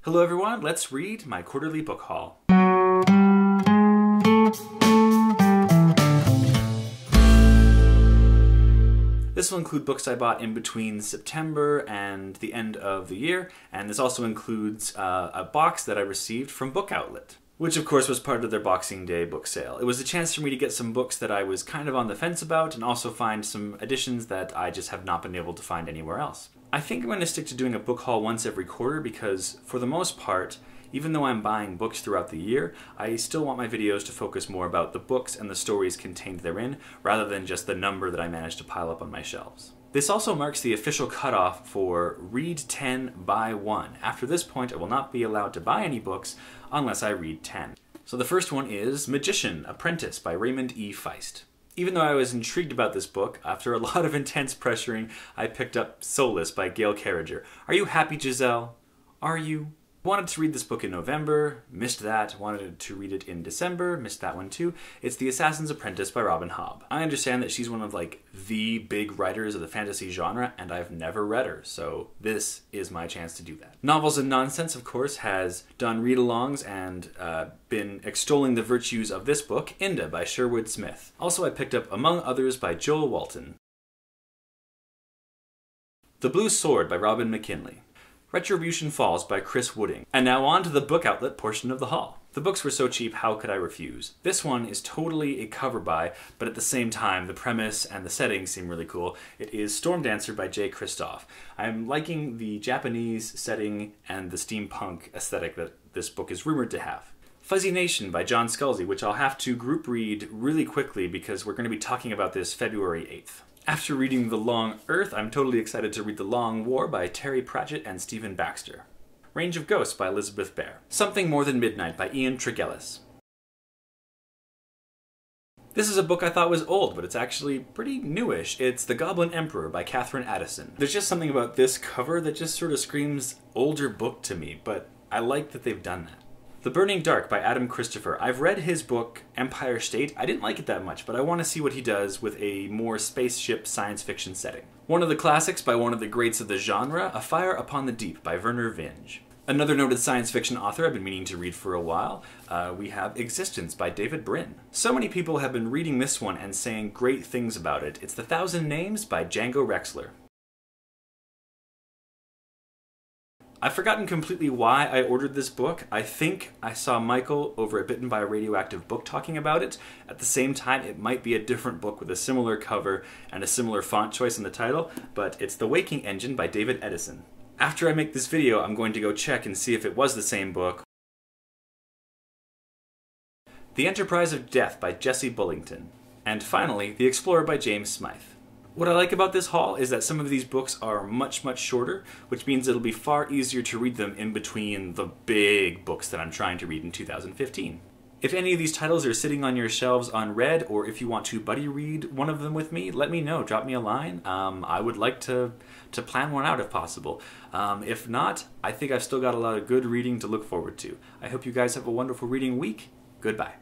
Hello everyone, let's read my quarterly book haul. This will include books I bought in between September and the end of the year, and this also includes a box that I received from Book Outlet, which of course was part of their Boxing Day book sale. It was a chance for me to get some books that I was kind of on the fence about and also find some editions that I just have not been able to find anywhere else. I think I'm going to stick to doing a book haul once every quarter because, for the most part, even though I'm buying books throughout the year, I still want my videos to focus more about the books and the stories contained therein, rather than just the number that I managed to pile up on my shelves. This also marks the official cutoff for Read 10, Buy 1. After this point, I will not be allowed to buy any books unless I read 10. So the first one is Magician, Apprentice by Raymond E. Feist. Even though I was intrigued about this book, after a lot of intense pressuring, I picked up Soulless by Gail Carriger. Are you happy, Giselle? Are you? Wanted to read this book in November, missed that. Wanted to read it in December, missed that one too. It's The Assassin's Apprentice by Robin Hobb. I understand that she's one of the big writers of the fantasy genre, and I've never read her, so this is my chance to do that. Novels and Nonsense, of course, has done read-alongs and been extolling the virtues of this book, Inda by Sherwood Smith. Also, I picked up Among Others by Joel Walton. The Blue Sword by Robin McKinley. Retribution Falls by Chris Wooding. And now on to the Book Outlet portion of the haul. The books were so cheap, how could I refuse? This one is totally a cover buy, but at the same time, the premise and the setting seem really cool. It is Storm Dancer by Jay Kristoff. I'm liking the Japanese setting and the steampunk aesthetic that this book is rumored to have. Fuzzy Nation by John Scalzi, which I'll have to group read really quickly because we're going to be talking about this February 8th. After reading The Long Earth, I'm totally excited to read The Long War by Terry Pratchett and Stephen Baxter. Range of Ghosts by Elizabeth Bear. Something More Than Midnight by Ian Tregillis. This is a book I thought was old, but it's actually pretty newish. It's The Goblin Emperor by Catherine Addison. There's just something about this cover that just sort of screams older book to me, but I like that they've done that. The Burning Dark by Adam Christopher. I've read his book, Empire State. I didn't like it that much, but I want to see what he does with a more spaceship science fiction setting. One of the classics by one of the greats of the genre, A Fire Upon the Deep by Werner Vinge. Another noted science fiction author I've been meaning to read for a while, we have Existence by David Brin. So many people have been reading this one and saying great things about it. It's The Thousand Names by Django Rexler. I've forgotten completely why I ordered this book. I think I saw Michael over at Bitten by a Radioactive Book talking about it. At the same time, it might be a different book with a similar cover and a similar font choice in the title, but it's The Waking Engine by David Edison. After I make this video, I'm going to go check and see if it was the same book. The Enterprise of Death by Jesse Bullington. And finally, The Explorer by James Smythe. What I like about this haul is that some of these books are much shorter, which means it'll be far easier to read them in between the big books that I'm trying to read in 2015. If any of these titles are sitting on your shelves unread, or if you want to buddy read one of them with me, let me know, drop me a line. I would like to plan one out if possible. If not, I think I've still got a lot of good reading to look forward to. I hope you guys have a wonderful reading week. Goodbye.